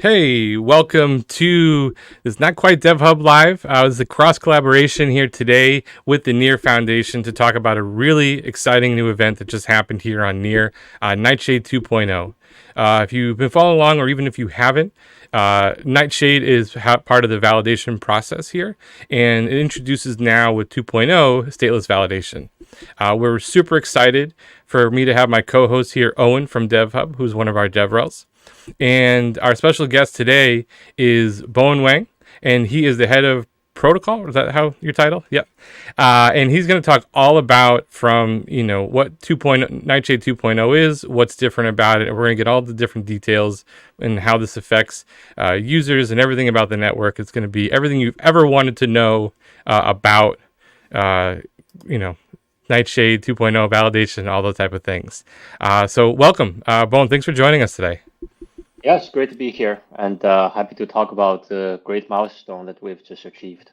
Hey, welcome to this not quite DevHub Live. It's a cross collaboration here today with the Near Foundation to talk about a really exciting new event that just happened here on Near, Nightshade 2.0. If you've been following along, or even if you haven't, Nightshade is part of the validation process here, and it introduces now with 2.0 stateless validation. We're super excited for me to have my co-host here, Owen from DevHub, who's one of our DevRels. And our special guest today is Bowen Wang, and he is the head of protocol. Is that how your title? Yep. And he's going to talk all about from, what 2.0, Nightshade 2.0 is, what's different about it. And we're going to get all the different details and how this affects users and everything about the network. It's going to be everything you've ever wanted to know about, Nightshade 2.0 validation, all those type of things. So welcome, Bowen. Thanks for joining us today. Yes, great to be here and happy to talk about the great milestone that we've just achieved.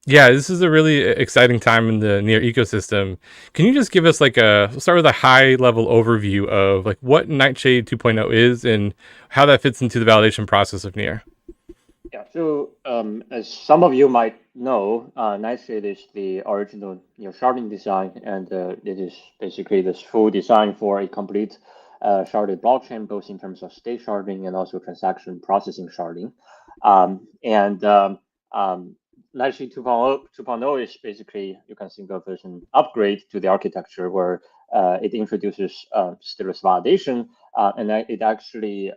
Yeah, this is a really exciting time in the Near ecosystem. Can you just give us we'll start with a high level overview of what Nightshade 2.0 is and how that fits into the validation process of Near? Yeah, so as some of you might know, Nightshade is the original sharding design, and it is basically this full design for a complete sharded blockchain, both in terms of state sharding and also transaction processing sharding. And Nightshade 2.0 is basically, you can think of as an upgrade to the architecture where it introduces stateless validation, and it actually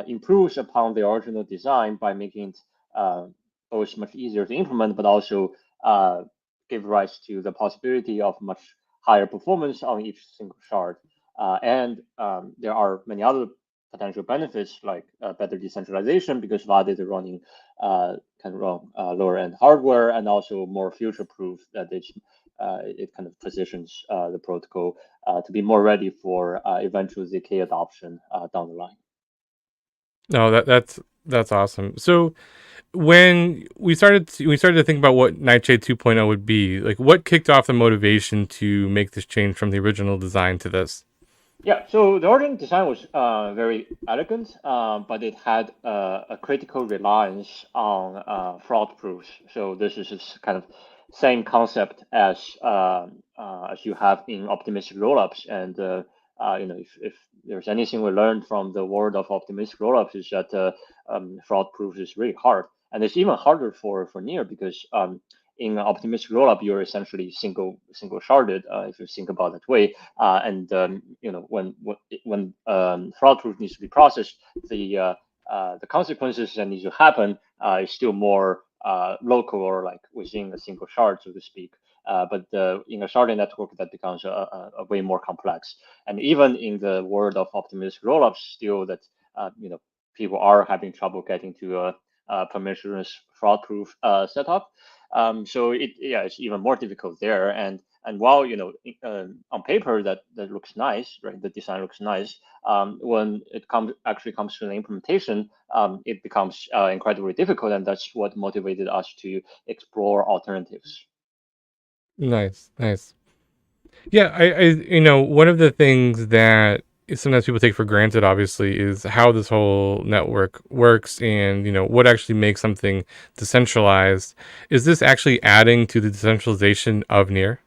improves upon the original design by making it both much easier to implement, but also give rise to the possibility of much higher performance on each single shard. And there are many other potential benefits like better decentralization because validator running can run lower end hardware, and also more future proof that it kind of positions the protocol to be more ready for eventual ZK adoption down the line. No, that's awesome. So when we started to think about what Nightshade 2.0 would be, what kicked off the motivation to make this change from the original design to this? Yeah, so the original design was very elegant, but it had a critical reliance on fraud proofs. So this is just kind of same concept as you have in optimistic rollups. And if there's anything we learned from the world of optimistic rollups is that fraud proofs is really hard, and it's even harder for Near because in optimistic rollup, you're essentially single sharded if you think about it that way. When fraud proof needs to be processed, the consequences that need to happen is still more local or like within a single shard, so to speak. But in a sharding network, that becomes a way more complex. And even in the world of optimistic rollups, still that people are having trouble getting to a permissionless fraud-proof setup. So it's even more difficult there. And while on paper that looks nice, right? The design looks nice. When it actually comes to the implementation, it becomes incredibly difficult, and that's what motivated us to explore alternatives. Nice. Yeah, one of the things that sometimes people take for granted, obviously, is how this whole network works and, what actually makes something decentralized. Is this actually adding to the decentralization of Near?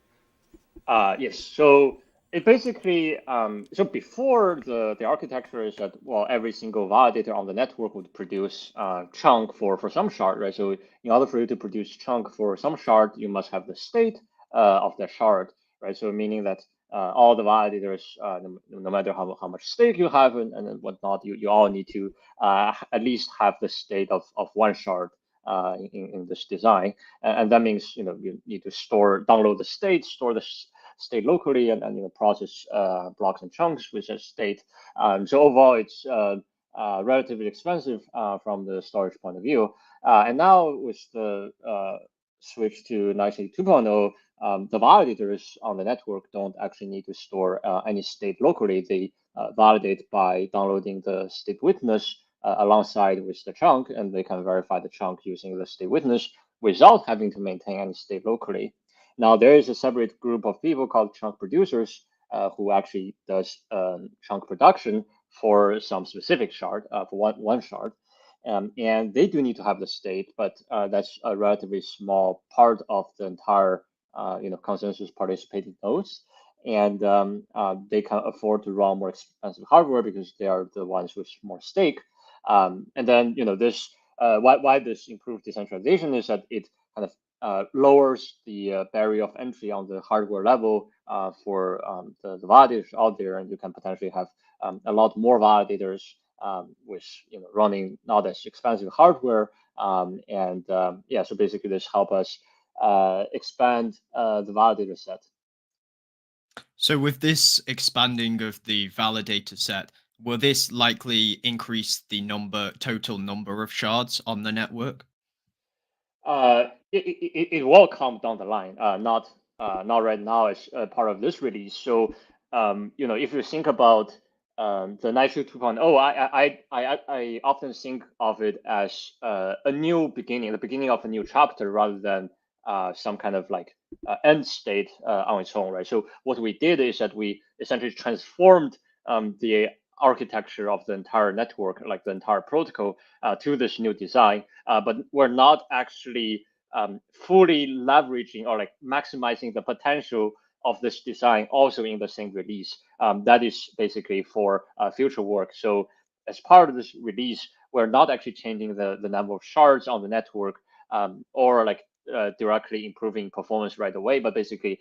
Yes. So it basically so before the architecture is that well every single validator on the network would produce chunk for some shard, right? So in order for you to produce chunk for some shard, you must have the state of that shard, right? So meaning that all the validators, no matter how much stake you have and whatnot, you all need to at least have the state of one shard in this design, and that means you need to download the state, store the state locally, and process blocks and chunks with a state. So overall, it's relatively expensive from the storage point of view. And now with the switch to Nightshade 2.0, the validators on the network don't actually need to store any state locally. They validate by downloading the state witness alongside with the chunk, and they can verify the chunk using the state witness without having to maintain any state locally. Now, there is a separate group of people called chunk producers who actually does chunk production for some specific shard, for one shard. and they do need to have the state, but that's a relatively small part of the entire consensus participating nodes. And they can afford to run more expensive hardware because they are the ones with more stake. And then this why this improved decentralization is that it kind of lowers the barrier of entry on the hardware level for the validators out there, and you can potentially have a lot more validators with running not as expensive hardware. Yeah, so basically this help us expand the validator set. So with this expanding of the validator set, will this likely increase the total number of shards on the network? It will come down the line, not right now as part of this release. So if you think about the Nightshade 2.0, I often think of it as a new beginning, the beginning of a new chapter, rather than some kind of like end state on its own, right? So what we did is that we essentially transformed the architecture of the entire network, like the entire protocol, to this new design. But we're not actually fully leveraging or like maximizing the potential of this design also in the same release. That is basically for future work. So as part of this release, we're not actually changing the number of shards on the network or like directly improving performance right away, but basically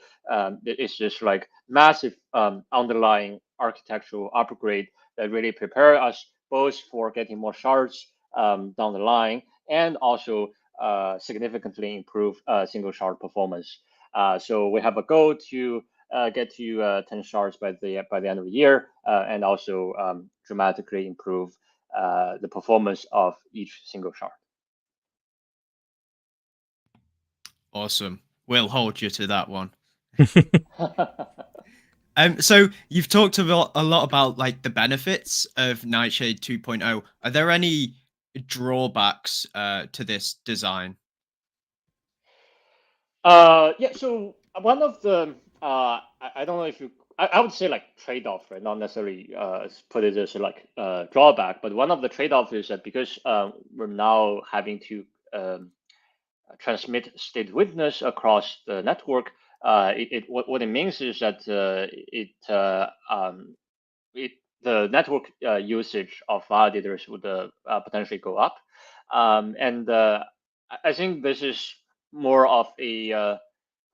it's just like massive underlying architectural upgrade that really prepare us both for getting more shards down the line and also significantly improve single shard performance. So we have a goal to get to 10 shards by the end of the year, and also dramatically improve the performance of each single shard. Awesome. We'll hold you to that one. So you've talked a lot about like the benefits of Nightshade 2.0. Are there any drawbacks to this design? Yeah, so one of the I don't know if I would say like trade-off, right? Not necessarily put it as like drawback, but one of the trade-off is that because we're now having to transmit state witness across the network, what it means is that the network usage of validators would potentially go up, and I think this is more of a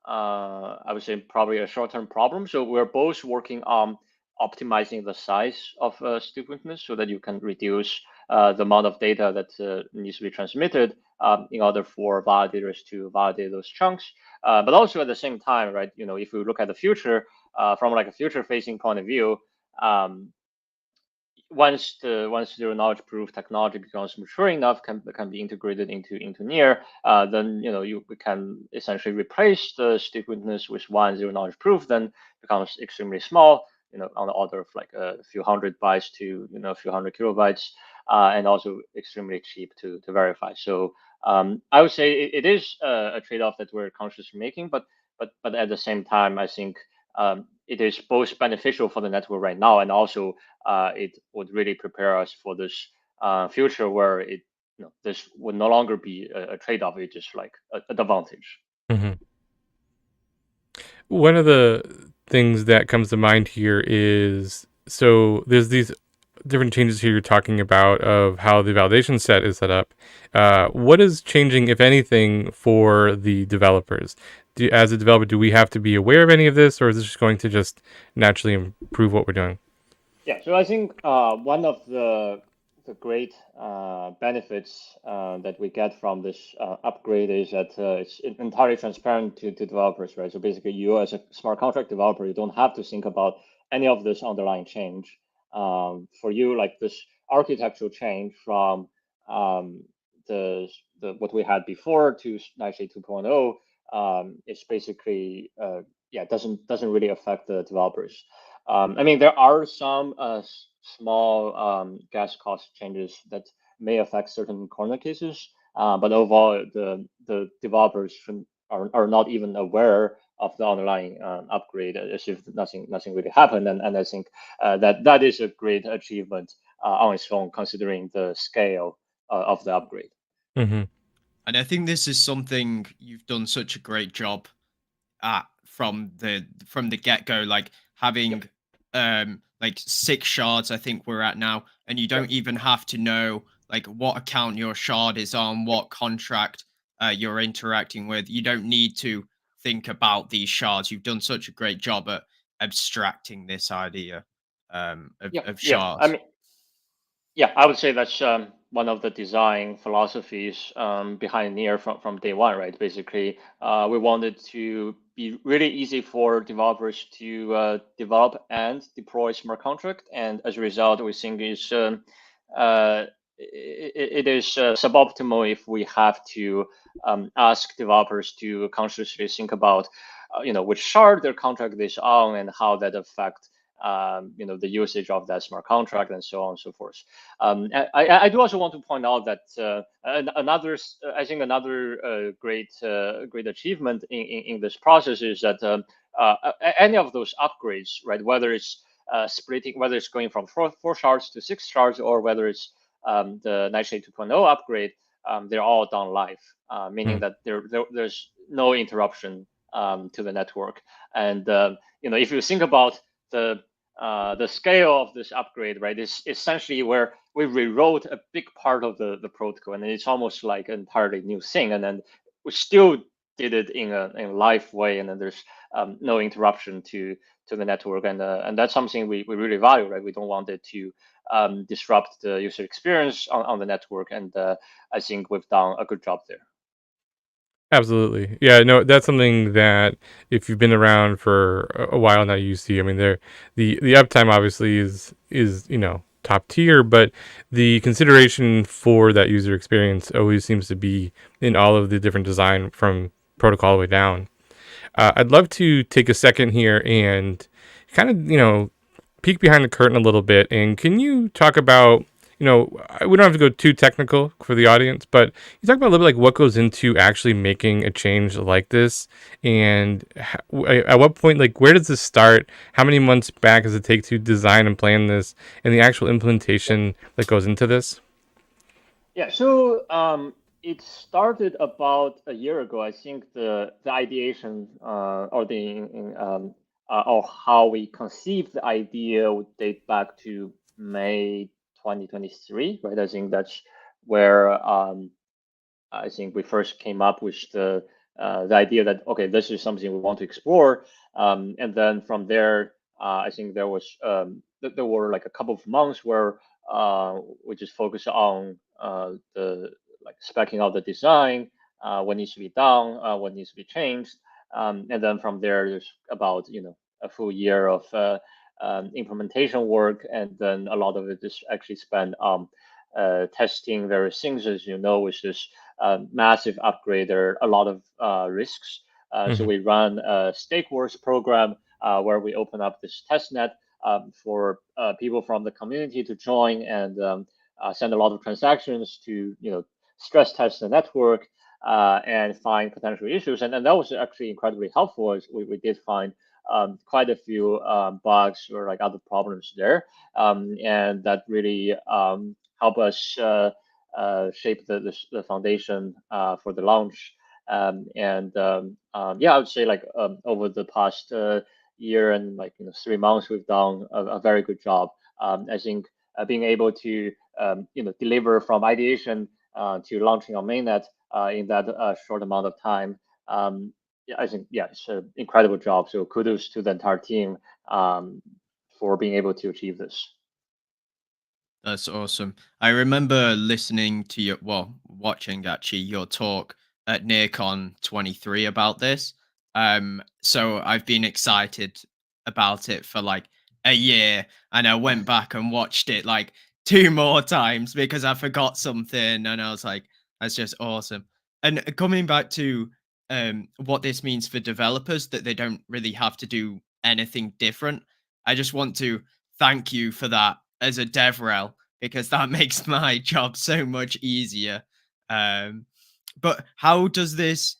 I would say probably a short-term problem. So we're both working on optimizing the size of state witness so that you can reduce the amount of data that needs to be transmitted in order for validators to validate those chunks. But also at the same time, right? If we look at the future from like a future-facing point of view, once zero knowledge proof technology becomes mature enough, can be integrated into near, then you can essentially replace the state witness with one zero knowledge proof. Then becomes extremely small, on the order of like a few hundred bytes to a few hundred kilobytes, and also extremely cheap to verify. So I would say it is a trade-off that we're consciously making, but at the same time, I think it is both beneficial for the network right now, and also it would really prepare us for this future where this would no longer be a trade-off. It's just like an advantage. Mhm. One of the things that comes to mind here is, so there's these different changes here you're talking about of how the validation set is set up. What is changing, if anything, for the developers? As a developer, do we have to be aware of any of this, or is this just going to just naturally improve what we're doing? Yeah, so I think one of the great benefits that we get from this upgrade is that it's entirely transparent to developers, right? So basically, you as a smart contract developer, you don't have to think about any of this underlying change. For you, like this architectural change from the what we had before to Nightshade 2.0, it's basically yeah, doesn't really affect the developers. I mean, there are some small gas cost changes that may affect certain corner cases, but overall, the developers are not even aware of the underlying upgrade, as if nothing really happened. And I think that is a great achievement on its own, considering the scale of the upgrade. Mm-hmm. And I think this is something you've done such a great job at from the get-go, like having Yep. like 6 shards I think we're at now, and you don't Yep. even have to know like what account your shard is on, Yep. what contract you're interacting with. You don't need to think about these shards. You've done such a great job at abstracting this idea Yep. of Yeah. I shards. mean, yeah, I would say that's one of the design philosophies behind Near from day one, right? Basically, we wanted to be really easy for developers to develop and deploy smart contract, and as a result, we think it is suboptimal if we have to ask developers to consciously think about, which shard their contract is on and how that affect the usage of that smart contract and so on and so forth. I do also want to point out that I think another great achievement in this process is that any of those upgrades, right, whether it's splitting, whether it's going from four shards to 6 shards, or whether it's the Nightshade 2.0 upgrade, they're all done live, meaning that there's no interruption to the network. And if you think about the scale of this upgrade, right, is essentially where we rewrote a big part of the protocol, and it's almost like an entirely new thing. And then we still did it in a live way, and then there's no interruption to the network, and that's something we really value, right? We don't want it to disrupt the user experience on the network, and I think we've done a good job there. Absolutely. Yeah, no, that's something that if you've been around for a while now, you see. I mean, the uptime obviously is top tier, but the consideration for that user experience always seems to be in all of the different design from protocol all the way down. I'd love to take a second here and kind of peek behind the curtain a little bit. And can you talk about, we don't have to go too technical for the audience, but you talk about a little bit like what goes into actually making a change like this, and at what point, like, where does this start? How many months back does it take to design and plan this, and the actual implementation that goes into this? Yeah, so it started about a year ago. I think the ideation or how we conceived the idea would date back to May 2023, right? I think that's where I think we first came up with the idea that, okay, this is something we want to explore, and then from there, I think there were like a couple of months where we just focused on the like specking out the design, what needs to be done, what needs to be changed, and then from there, there's about a full year of implementation work, and then a lot of it is actually spent on testing various things, as you know, with this massive upgrade. There are a lot of risks. So Mm-hmm. we run a Stake Wars program where we open up this test net for people from the community to join and send a lot of transactions to stress test the network and find potential issues. And that was actually incredibly helpful, as we did find quite a few bugs or like other problems there, and that really helped us shape the foundation for the launch. Yeah, I would say like over the past year and like 3 months, we've done a very good job. I think being able to deliver from ideation to launching on mainnet in that short amount of time. Yeah, I think yeah, it's an incredible job. So kudos to the entire team for being able to achieve this. That's awesome. I remember listening to watching actually your talk at NearCon 23 about this. So I've been excited about it for like a year, and I went back and watched it like 2 more times because I forgot something, and I was like, that's just awesome. And coming back to what this means for developers, that they don't really have to do anything different. I just want to thank you for that as a DevRel, because that makes my job so much easier. Um, but how does this?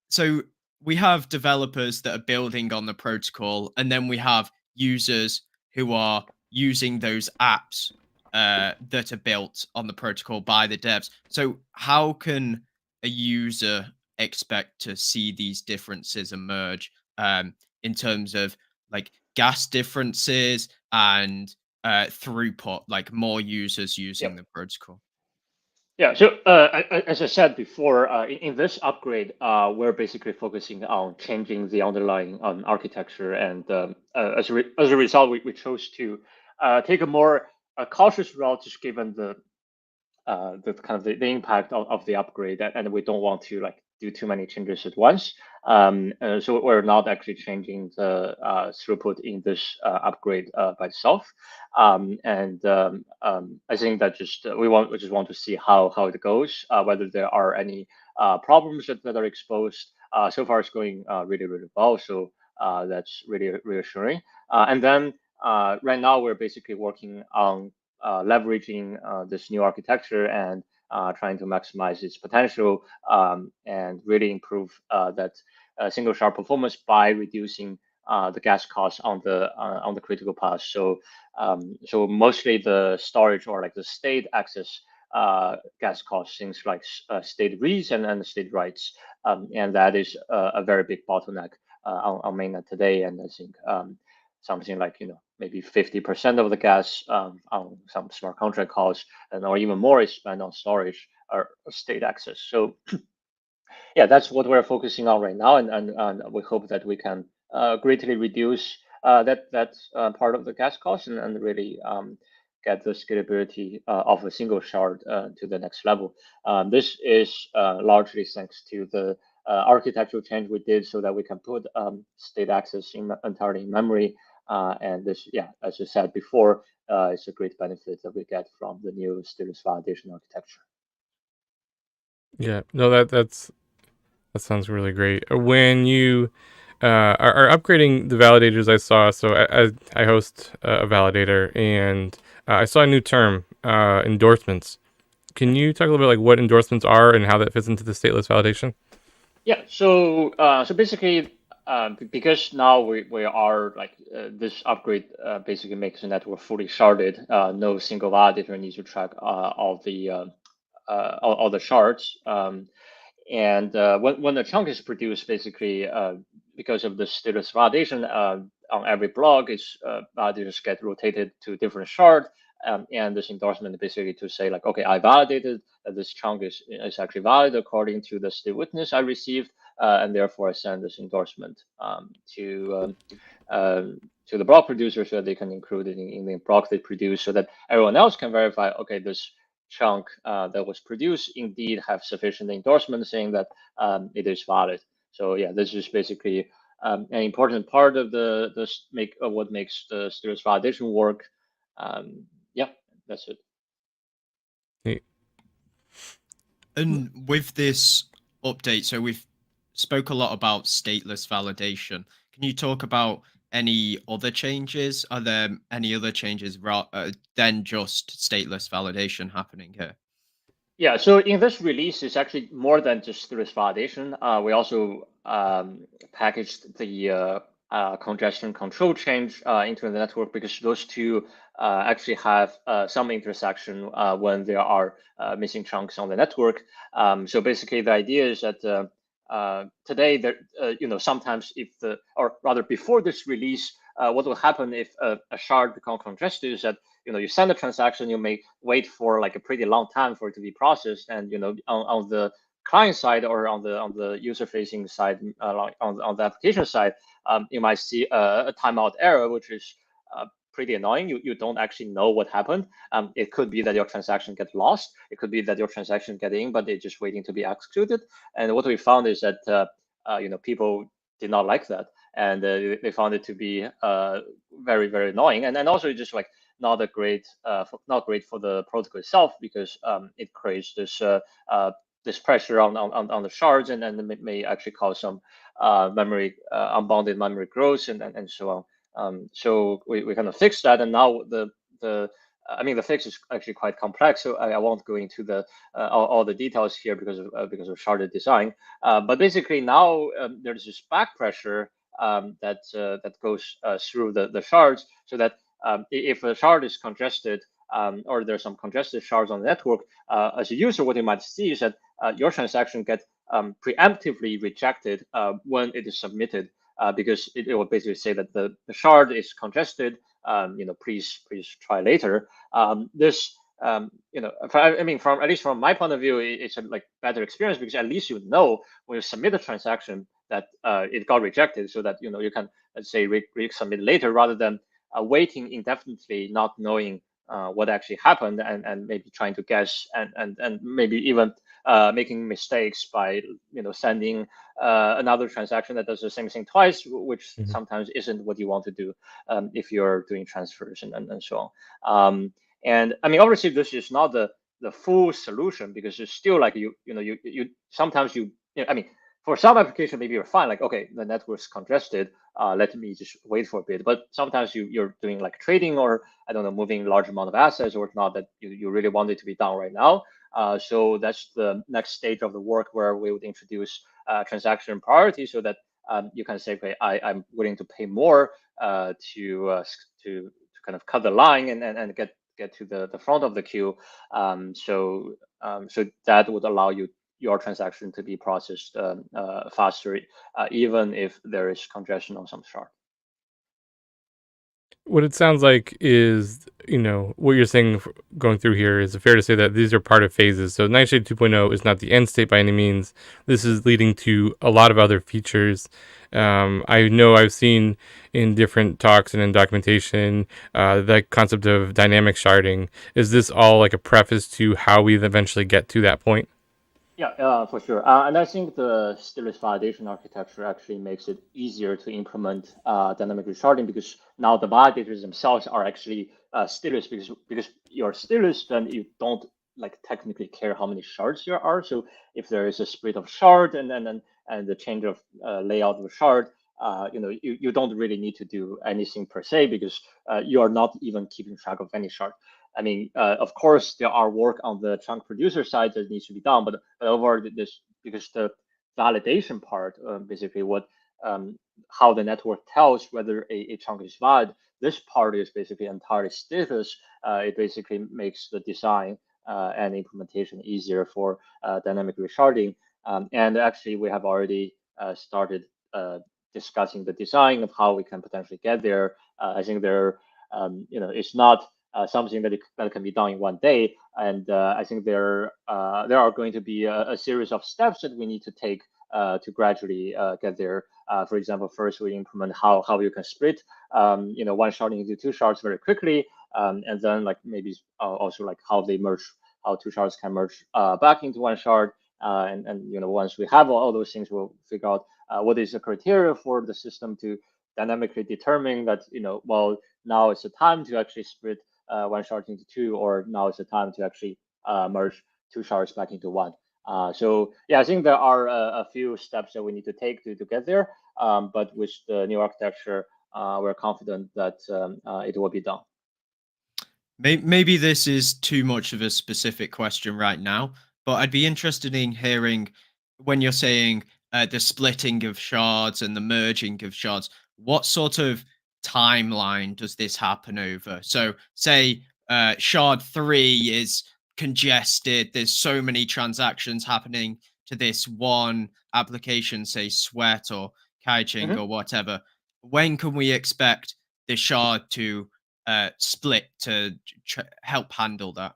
So we have developers that are building on the protocol, and then we have users who are using those apps. that are built on the protocol by the devs. So how can a user expect to see these differences emerge in terms of like gas differences and throughput, like more users using the protocol? Yeah, so as I said before, in this upgrade, we're basically focusing on changing the underlying architecture, and as a result, we chose to take a more cautious route, just given the kind of the impact of the upgrade, and we don't want to like do too many changes at once. So we're not actually changing the throughput in this upgrade by itself. I think that we just want to see how it goes, whether there are any problems that are exposed. So far, it's going really well. So that's really reassuring. And then right now, we're basically working on leveraging this new architecture and trying to maximize its potential and really improve that single shard performance by reducing the gas costs on the critical path. So mostly the storage or like the state access gas costs, things like state reads and state writes, and that is a very big bottleneck on mainnet today. And I think something like maybe 50% of the gas on some smart contract calls, and or even more is spent on storage or state access. So yeah, that's what we're focusing on right now, and we hope that we can greatly reduce that part of the gas cost and really get the scalability of a single shard to the next level. This is largely thanks to the architectural change we did so that we can put state access entirely in memory. And this, yeah, as I said before, it's a great benefit that we get from the new stateless validation architecture. Yeah, no, that sounds really great. When you are upgrading the validators, I saw. So I host a validator, and I saw a new term, endorsements. Can you talk a little bit like what endorsements are and how that fits into the stateless validation? Yeah. So basically, because now we are like this upgrade basically makes the network fully sharded. No single validator needs to track all the shards. And when the chunk is produced, basically, because of the stateless validation, on every block, validators get rotated to different shard. And this endorsement basically to say like, okay, I validated that this chunk is actually valid according to the state witness I received, and therefore I send this endorsement to the block producer so that they can include it in the block they produce, so that everyone else can verify, okay, this chunk that was produced indeed have sufficient endorsement saying that it is valid. So yeah, this is basically an important part of what makes the stateless validation work. Yeah, that's it. Neat. And with this update, so we've spoke a lot about stateless validation. Can you talk about any other changes? Are there any other changes than just stateless validation happening here? Yeah, so in this release, it's actually more than just stateless validation. We also packaged the congestion control change into the network, because those two actually have some intersection when there are missing chunks on the network. So basically, the idea is that today, sometimes or rather before this release, what will happen if a shard becomes congested is that you send a transaction, you may wait for like a pretty long time for it to be processed, and on the client side or on the user facing side, like on the application side, you might see a timeout error, which is pretty annoying. You don't actually know what happened. It could be that your transaction gets lost. It could be that your transaction get in, but they're just waiting to be executed. And what we found is that people did not like that, and they found it to be very, very annoying, and also just like not great for the protocol itself, because it creates this pressure on the shards, and then it may actually cause some unbounded memory growth and so on. So we kind of fixed that, and now the fix is actually quite complex, so I won't go into all the details here because of sharded design. But basically now there's this back pressure that goes through the shards, so that if a shard is congested, or there's some congested shards on the network, as a user, what you might see is that your transaction gets preemptively rejected when it is submitted, because it will basically say that the shard is congested. Please try later. This I mean, from at least from my point of view, it's a better experience, because at least when you submit a transaction that it got rejected, so that you can, let's say, resubmit later, rather than waiting indefinitely, not knowing what actually happened, and maybe trying to guess, and maybe even making mistakes by sending another transaction that does the same thing twice, which sometimes isn't what you want to do if you're doing transfers and so on. And I mean, obviously, this is not the full solution, because it's still like you sometimes I mean, for some application, maybe you're fine, like, okay, the network's congested, let me just wait for a bit. But sometimes you're doing like trading, or I don't know, moving large amount of assets or not, that you really want it to be done right now. So that's the next stage of the work, where we would introduce transaction priority, so that you can say, okay, I'm willing to pay more to kind of cut the line and get to the front of the queue. So that would allow your transaction to be processed faster, even if there is congestion on some shard. What it sounds like is, what you're saying going through here, is it fair to say that these are part of phases? So Nightshade 2.0 is not the end state by any means. This is leading to a lot of other features. I know I've seen in different talks and in documentation the concept of dynamic sharding. Is this all like a preface to how we eventually get to that point? Yeah, for sure. And I think the stateless validation architecture actually makes it easier to implement dynamic resharding, because now the validators themselves are actually stateless, because you're stateless, then you don't technically care how many shards there are. So if there is a split of shard and the change of layout of a shard, you don't really need to do anything per se, because you are not even keeping track of any shard. I mean, of course, there are work on the chunk producer side that needs to be done, but over this, because the validation part, basically how the network tells whether a chunk is valid, this part is basically entirely stateless. It basically makes the design and implementation easier for dynamic resharding. And actually, we have already started discussing the design of how we can potentially get there. I think it's not something that can be done in one day. And I think there are going to be a series of steps that we need to take to gradually get there. For example, first we implement how you can split one shard into two shards very quickly, and then maybe also how they merge, how two shards can merge back into one shard. And once we have all those things, we'll figure out what is the criteria for the system to dynamically determine that well, now it's the time to actually split one shard into two, or now is the time to actually merge two shards back into one. So yeah, I think there are a few steps that we need to take to get there. But with the new architecture, we're confident that it will be done. Maybe this is too much of a specific question right now, but I'd be interested in hearing, when you're saying the splitting of shards and the merging of shards, what sort of timeline does this happen over? So, say shard 3 is congested, there's so many transactions happening to this one application, say Sweat or Kaiching or whatever. When can we expect the shard to split to help handle that?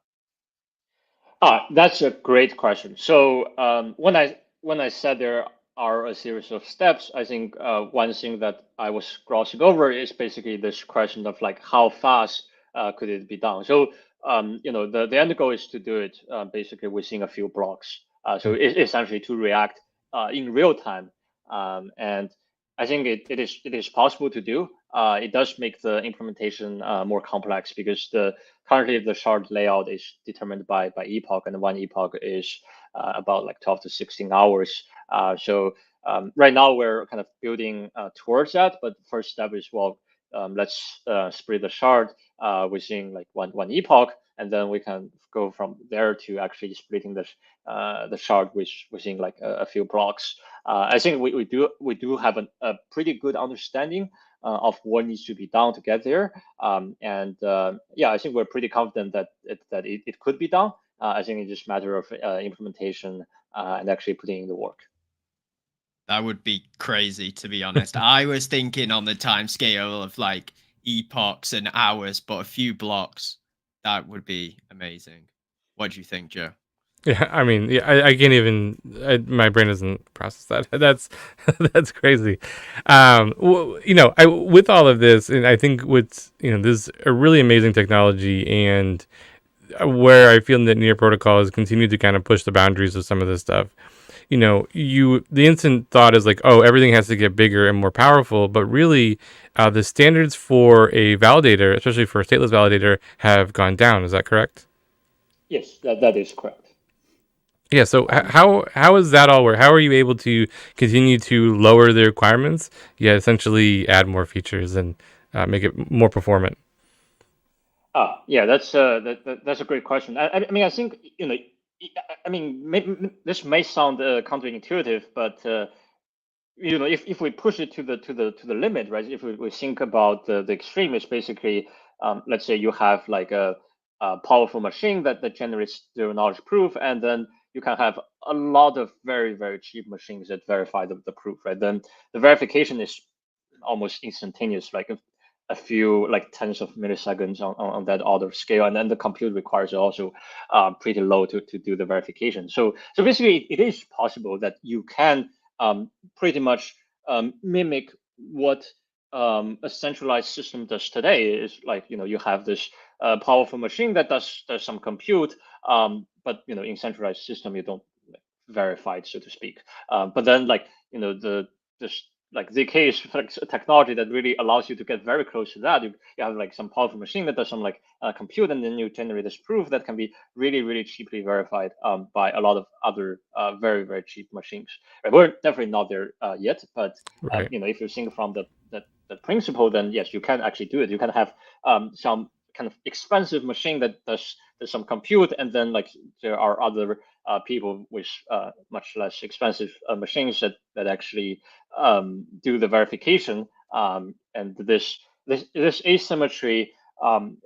That's a great question. So when I said there are a series of steps, I think one thing that I was glossing over is basically this question of how fast could it be done. So the end goal is to do it basically within a few blocks. So essentially to react in real time, and I think it is possible to do. It does make the implementation more complex, because currently the shard layout is determined by epoch, and one epoch is about 12 to 16 hours. So right now we're kind of building towards that, but first step is, well, let's split the shard within one epoch, and then we can go from there to actually splitting the shard within a few blocks. I think we do have a pretty good understanding of what needs to be done to get there. Yeah, I think we're pretty confident that it could be done. I think it's just a matter of implementation and actually putting in the work. That would be crazy, to be honest. I was thinking on the time scale of like epochs and hours, but a few blocks, that would be amazing. What do you think, Joe? Yeah, I mean, yeah, I can't even. My brain doesn't process that. That's that's crazy. With all of this, and I think with this is a really amazing technology, and where I feel that Near Protocol has continued to kind of push the boundaries of some of this stuff. The instant thought is like, oh, everything has to get bigger and more powerful, but really, the standards for a validator, especially for a stateless validator, have gone down. Is that correct? Yes, that is correct. Yeah. So how is that all work? How are you able to continue to lower the requirements, yet essentially add more features and make it more performant? Yeah, that's that's a great question. I mean, I think I mean, this may sound counterintuitive, but if we push it to the limit, right? If we think about the extreme, it's basically, let's say you have like a powerful machine that generates zero knowledge proof, and then you can have a lot of very cheap machines that verify the proof, right? Then the verification is almost instantaneous, like a few like tens of milliseconds on that order of scale, and then the compute requires also pretty low to do the verification. So basically, it is possible that you can pretty much mimic what a centralized system does today. Is like you have this powerful machine that does some compute, but in centralized system you don't verify it, so to speak. But then like this like ZK is like a technology that really allows you to get very close to that. You have like some powerful machine that does some like compute, and then you generate this proof that can be really cheaply verified by a lot of other very cheap machines. Right? We're definitely not there yet, but Right. if you think from the principle, then yes, you can actually do it. You can have some kind of expensive machine that does some compute, and then like there are other people with much less expensive machines that actually do the verification. And this asymmetry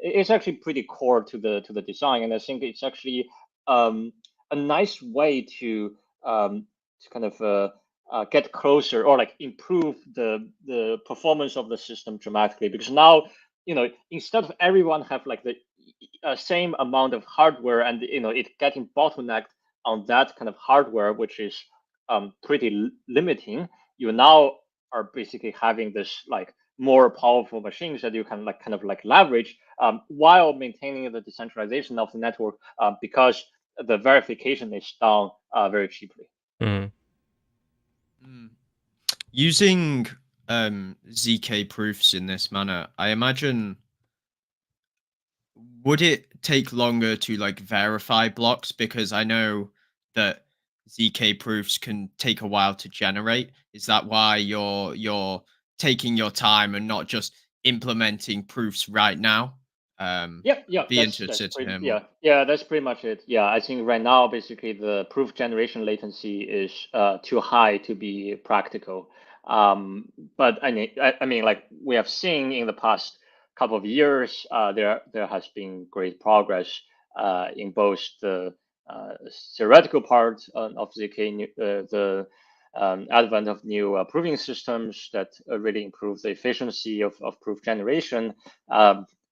is actually pretty core to the design, and I think it's actually a nice way to kind of get closer or like improve the performance of the system dramatically, because now instead of everyone have like the same amount of hardware, and it getting bottlenecked on that kind of hardware, which is pretty limiting. You now are basically having this like more powerful machines that you can like kind of like leverage while maintaining the decentralization of the network, because the verification is done very cheaply. Mhm. Mm. Using ZK proofs in this manner, I imagine, would it take longer to like verify blocks? Because I know that ZK proofs can take a while to generate. Is that why you're taking your time and not just implementing proofs right now? Yeah, Be that's interested to pretty, hear more. that's pretty much it. Yeah, I think right now basically the proof generation latency is too high to be practical. But I mean, like we have seen in the past couple of years, there has been great progress in both the theoretical part of ZK, the advent of new proving systems that really improve the efficiency of proof generation.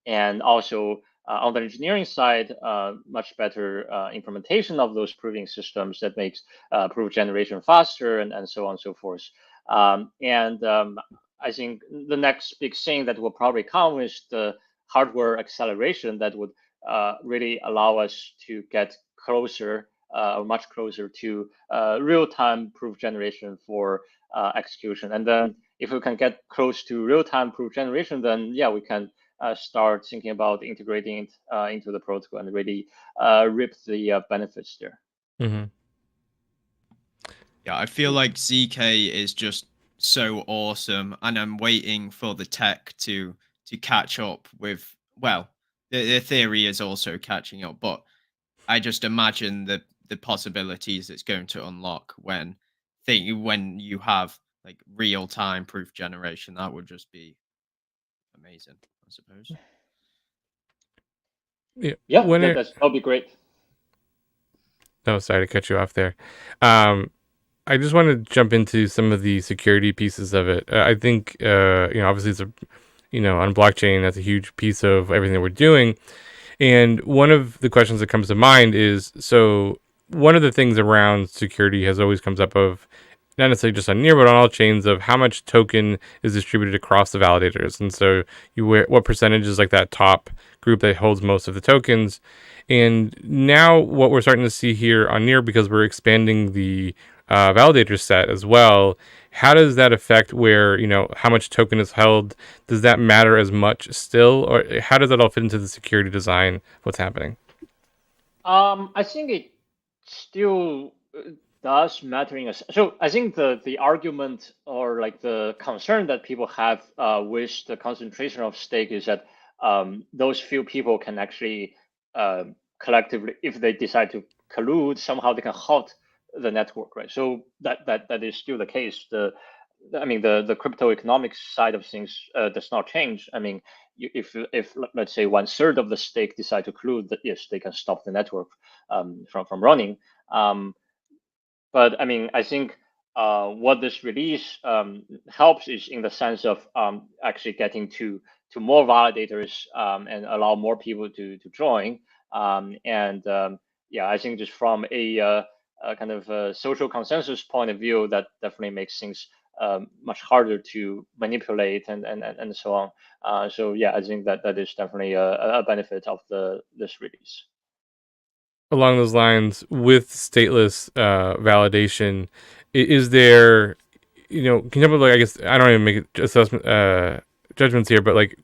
And also on the engineering side, much better implementation of those proving systems that makes proof generation faster, and so on and so forth. I think the next big thing that will probably come is the hardware acceleration that would really allow us to get closer or much closer to real-time proof generation for execution. And then if we can get close to real-time proof generation, then yeah, we can start thinking about integrating it into the protocol and really reap the benefits there. Mhm. Yeah, I feel like ZK is just so awesome, and I'm waiting for the tech to catch up with. Well, the theory is also catching up, but I just imagine the possibilities it's going to unlock when you have like real time proof generation. That would just be amazing, I suppose. Yeah, that'll be great. No, sorry to cut you off there. I just want to jump into some of the security pieces of it. I think, obviously it's on blockchain, that's a huge piece of everything that we're doing. And one of the questions that comes to mind is, so one of the things around security has always comes up of, not necessarily just on Near, but on all chains, of how much token is distributed across the validators. And so what percentage is like that top group that holds most of the tokens. And now what we're starting to see here on Near, because we're expanding the validator set as well, how does that affect where, how much token is held? Does that matter as much still? Or how does that all fit into the security design? What's happening? I think it still does matter in a so I think the argument or like the concern that people have with the concentration of stake is that those few people can actually collectively, if they decide to collude, somehow they can halt the network, right? So that is still the case. The crypto economics side of things does not change. I mean, if let's say 1/3 of the stake decide to collude, that yes, they can stop the network from running. But I mean, I think what this release helps is in the sense of actually getting to more validators and allow more people to join. Yeah, I think just from a kind of a social consensus point of view, that definitely makes things much harder to manipulate and so on. So yeah, I think that is definitely a benefit of this release. Along those lines, with stateless validation, is there, can you help with, like, I guess I don't even make assessment judgments here, but like,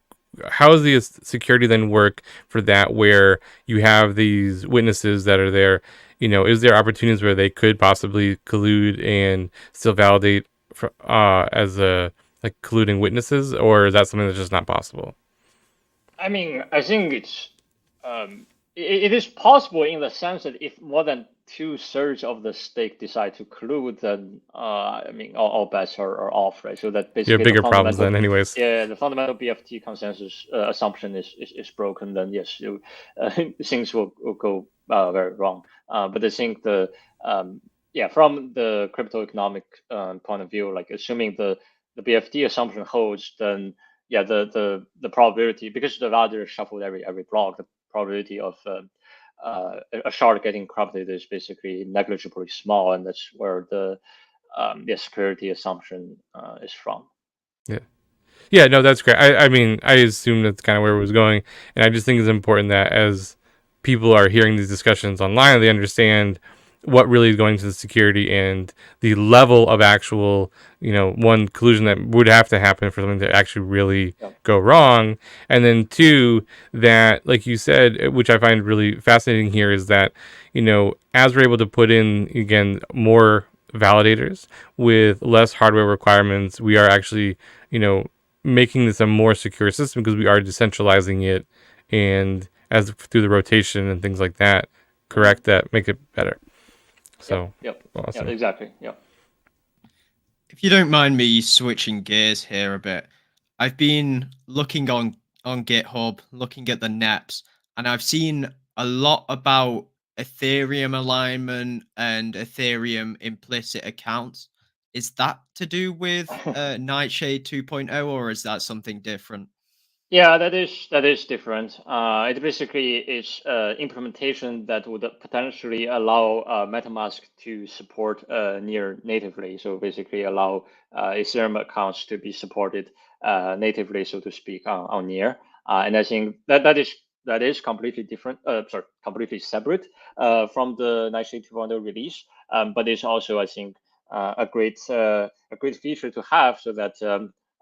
how does the security then work for that, where you have these witnesses that are there? Is there opportunities where they could possibly collude and still validate as a, like, colluding witnesses, or is that something that's just not possible? I mean, I think it is possible in the sense that if more than 2/3 of the stake decide to collude, then I mean all bets are off, right? So that You have basically bigger problems then, anyways. the fundamental BFT consensus assumption is broken. Then yes, things will go very wrong. But I think from the crypto economic point of view, like assuming the BFT assumption holds, then yeah, the probability, because the validator shuffled every block, the probability of a shard getting corrupted is basically negligibly small, and that's where the security assumption is from. Yeah. Yeah, no, that's great. I mean, I assume that's kind of where it was going, and I just think it's important that as people are hearing these discussions online, they understand what really is going to the security and the level of actual, one, collusion that would have to happen for something to actually really go wrong, and then two, that, like you said, which I find really fascinating here, is that, as we're able to put in, again, more validators with less hardware requirements, we are actually, making this a more secure system, because we are decentralizing it, and as through the rotation and things like that, correct, that make it better. So awesome. Yeah, exactly. Yeah. If you don't mind me switching gears here a bit, I've been looking on GitHub, looking at the NEPs, and I've seen a lot about Ethereum alignment and Ethereum implicit accounts. Is that to do with Nightshade 2.0, or is that something different? Yeah, that is different. It basically is implementation that would potentially allow MetaMask to support Near natively. So basically allow Ethereum accounts to be supported natively, so to speak, on Near. And I think that is completely different. Completely separate from the Nightshade 2.0 release. But it's also, I think, a great feature to have, so that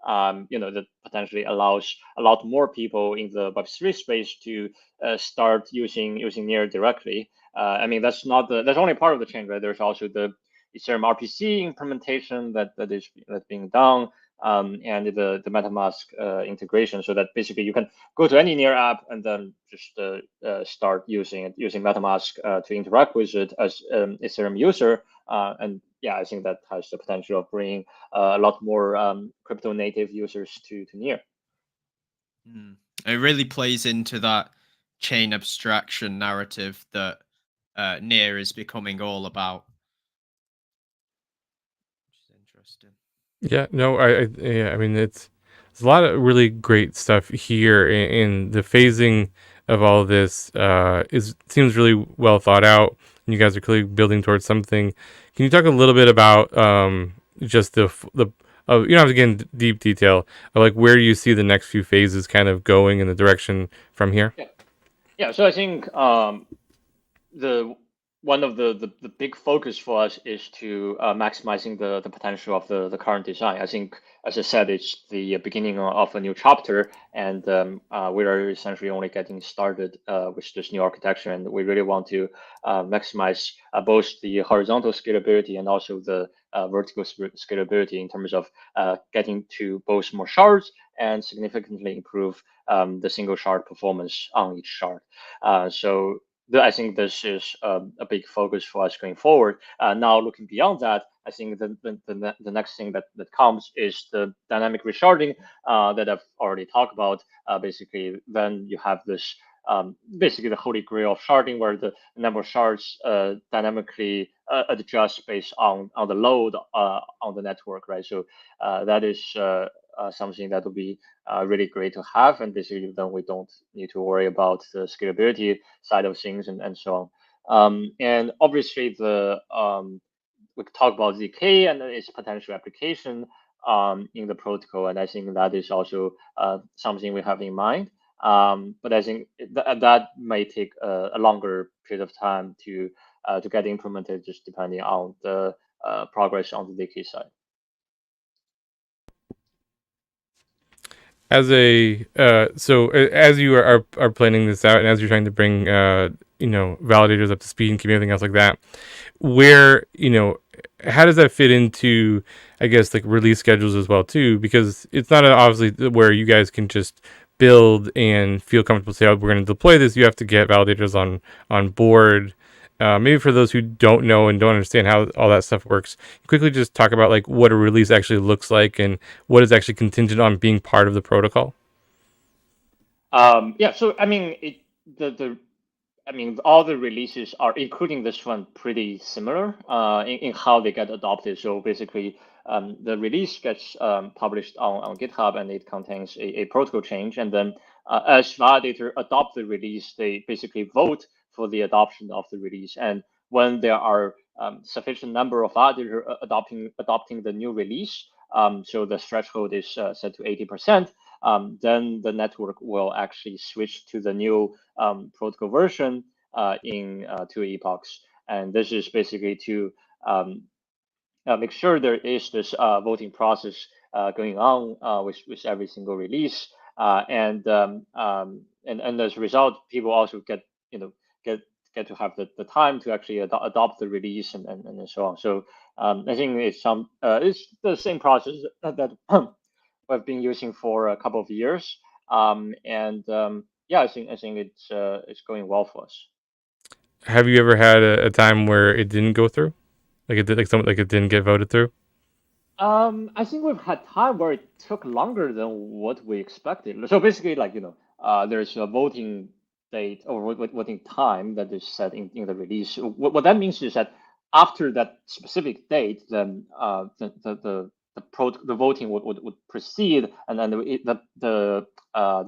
that potentially allows a lot more people in the Web3 space to start using Near directly. I mean, that's only part of the chain, right? There's also the Ethereum RPC implementation that's being done, and the MetaMask integration, so that basically you can go to any Near app and then just start using MetaMask to interact with it as Ethereum user. And yeah, I think that has the potential of bringing a lot more crypto native users to Near. It really plays into that chain abstraction narrative that Near is becoming all about. Which is interesting. Yeah, no, I mean, it's a lot of really great stuff here, in the phasing of all this. Is seems really well thought out, and you guys are clearly building towards something. Can you talk a little bit about just the you don't have to get into deep detail, of like where you see the next few phases kind of going in the direction from here? Yeah. So I think the one of the big focus for us is to maximizing the potential of the current design. I think, as I said, it's the beginning of a new chapter, and we are essentially only getting started with this new architecture, and we really want to maximize both the horizontal scalability and also the vertical scalability in terms of getting to both more shards and significantly improve the single shard performance on each shard. So I think this is a big focus for us going forward. Now, looking beyond that, I think the next thing that comes is the dynamic resharding that I've already talked about. Basically, then you have this basically the holy grail of sharding, where the number of shards dynamically adjusts based on the load on the network, right? So that is something that will be really great to have, and basically then we don't need to worry about the scalability side of things and so on. And obviously we could talk about ZK and its potential application in the protocol, and I think that is also something we have in mind. But I think that may take a longer period of time to get implemented, just depending on the progress on the ZK side. As a as you are planning this out, and as you're trying to bring validators up to speed and keep everything else like that, where how does that fit into, I guess, like release schedules as well too? Because it's not obviously where you guys can just build and feel comfortable say, oh, we're going to deploy this. You have to get validators on board. Maybe for those who don't know and don't understand how all that stuff works, quickly just talk about like what a release actually looks like and what is actually contingent on being part of the protocol. Yeah, so I mean, all the releases are, including this one, pretty similar in how they get adopted. So basically, the release gets published on GitHub, and it contains a protocol change. And then as validator adopt the release, they basically vote for the adoption of the release. And when there are sufficient number of validators adopting the new release, so the threshold is set to 80%, then the network will actually switch to the new protocol version in 2 epochs. And this is basically to make sure there is this voting process going on with every single release. And as a result, people also get get to have the time to actually adopt the release and so on. So I think it's the same process that we've been using for a couple of years. Yeah, I think it's going well for us. Have you ever had a time where it didn't go through, like it did, like something like it didn't get voted through? I think we've had time where it took longer than what we expected. So basically, like, there's a voting date or voting time that is set in the release. What that means is that after that specific date, then the voting would proceed, and then the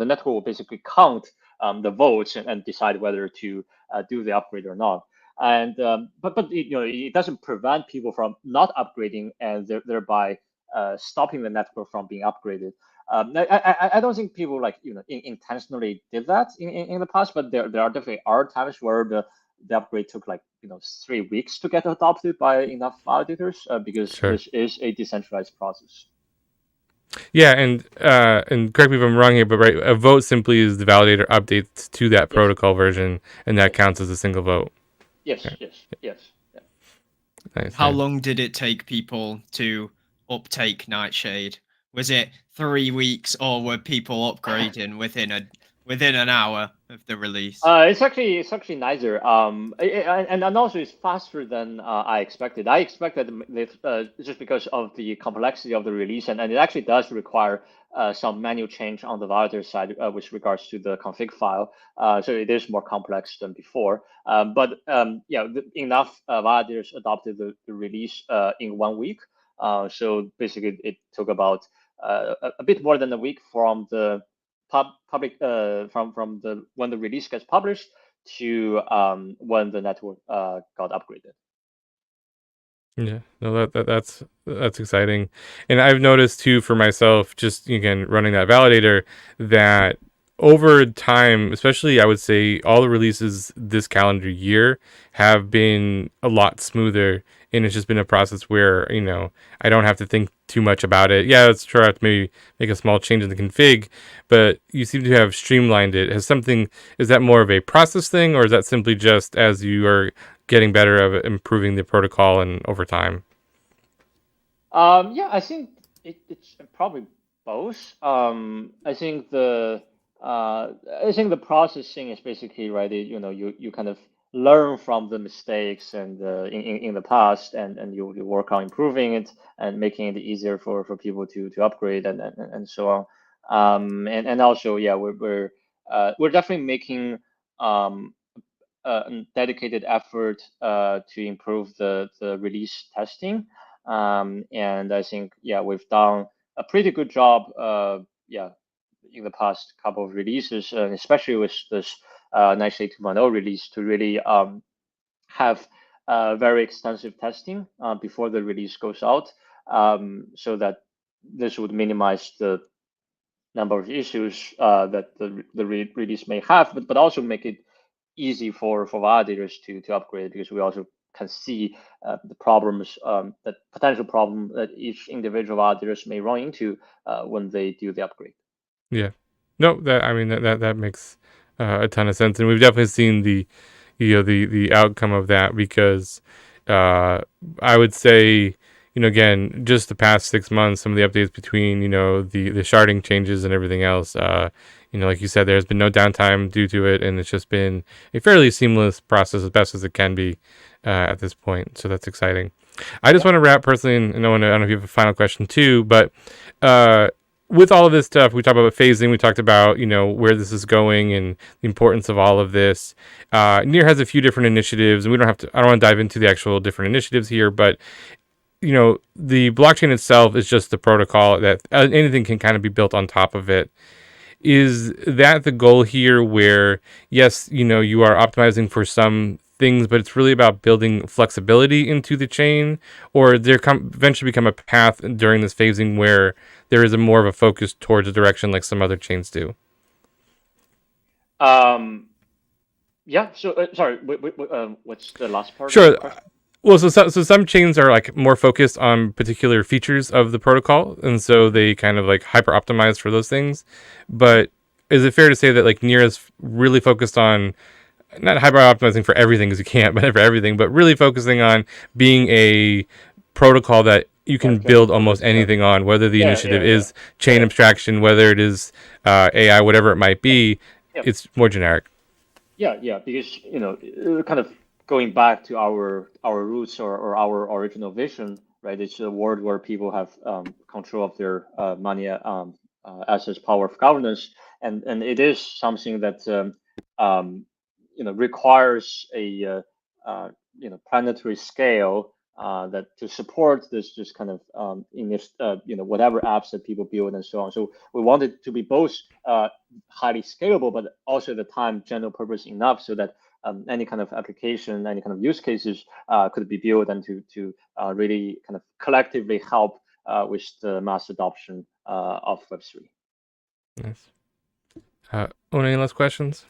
network will basically count the votes and decide whether to do the upgrade or not. And but it doesn't prevent people from not upgrading and thereby stopping the network from being upgraded. I don't think people intentionally did that in the past, but there definitely are times where the upgrade took 3 weeks to get adopted by enough validators because Sure. this is a decentralized process. Yeah, and correct me if I'm wrong here, but right, a vote simply is the validator updates to that Yes. protocol version, and that Yes. counts as a single vote. Yes. Okay. Yes. Yeah. Nice. How Nice. long did it take people to uptake Nightshade? Was it 3 weeks, or were people upgrading within an hour? of the release? It's actually nicer. And also it's faster than I expected. I expected just because of the complexity of the release, and it actually does require some manual change on the validator side with regards to the config file. So it is more complex than before. But yeah, enough validators adopted the release in 1 week. So basically, it took about a bit more than a week from the public from the when the release gets published to when the network got upgraded. Yeah, no, that's exciting, and I've noticed too for myself, just again running that validator, that over time, especially I would say all the releases this calendar year have been a lot smoother, and it's just been a process where I don't have to think too much about it. Yeah, let's try to maybe make a small change in the config, but you seem to have streamlined it. Is that more of a process thing, or is that simply just as you are getting better at improving the protocol and over time? Yeah, I think it's probably both. I think the processing is basically right. You kind of learn from the mistakes and in the past, and you work on improving it and making it easier for people to upgrade and so on. And also, yeah, we're definitely making um, dedicated effort to improve the release testing. And I think, yeah, we've done a pretty good job, yeah, in the past couple of releases, especially with this Nightshade 2.0 release, to really have very extensive testing before the release goes out, so that this would minimize the number of issues that the release may have, but also make it easy for validators to upgrade, because we also can see the problems, that potential problem that each individual validators may run into when they do the upgrade. Yeah, no, that makes a ton of sense, and we've definitely seen the outcome of that, because I would say, again, just the past 6 months, some of the updates between, the sharding changes and everything else, like you said, there's been no downtime due to it, and it's just been a fairly seamless process as best as it can be at this point. So that's exciting. I just want to wrap personally, and I don't know if you have a final question too, but with all of this stuff, we talked about phasing. We talked about where this is going and the importance of all of this. Near has a few different initiatives, and we don't have to. I don't want to dive into the actual different initiatives here, but the blockchain itself is just the protocol that anything can kind of be built on top of it. Is that the goal here? Where yes, you are optimizing for some things, but it's really about building flexibility into the chain, or there eventually become a path during this phasing where there is a more of a focus towards a direction like some other chains do. Yeah. So sorry, what's the last part? Sure. Well, so some chains are like more focused on particular features of the protocol, and so they kind of like hyper optimize for those things. But is it fair to say that like Near is really focused on not hyper optimizing for everything, because you can't, but for everything, but really focusing on being a protocol that you can build almost anything on, whether the initiative is chain abstraction, whether it is AI, whatever it might be, it's more generic. Yeah, because kind of going back to our roots or our original vision, right? It's a world where people have control of their money, assets, power of governance, and it is something that requires a planetary scale that to support this kind of whatever apps that people build and so on. So we want it to be both highly scalable, but also at the time general purpose enough, so that any kind of application, any kind of use cases could be built, and to really kind of collectively help with the mass adoption of Web3. Nice. Any last questions?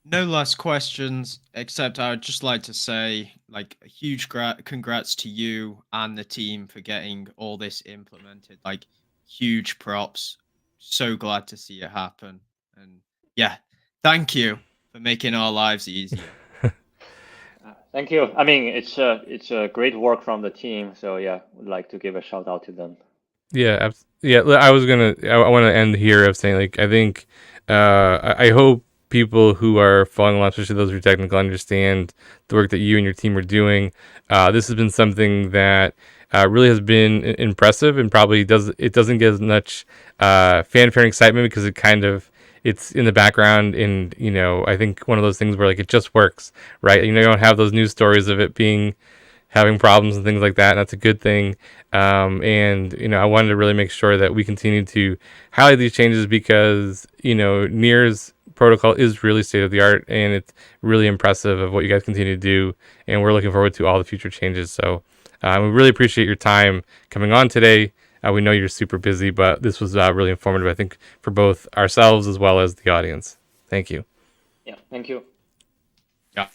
No last questions, except I would just like to say, like, a huge congrats to you and the team for getting all this implemented. Like, huge props. So glad to see it happen. And yeah, thank you for making our lives easier. Thank you. I mean, it's a great work from the team. So yeah, would like to give a shout out to them. Yeah, yeah. I want to end here of saying, like, I think I hope people who are following along, especially those who are technical, understand the work that you and your team are doing. This has been something that really has been impressive, and probably doesn't get as much fanfare and excitement because it's in the background. And I think one of those things where like it just works, right? You don't have those news stories of it having problems and things like that, and that's a good thing. And I wanted to really make sure that we continue to highlight these changes because Near's protocol is really state of the art, and it's really impressive of what you guys continue to do, and we're looking forward to all the future changes. So we really appreciate your time coming on today. We know you're super busy, but this was really informative, I think, for both ourselves as well as the audience. Thank you. Yeah, thank you. Yeah.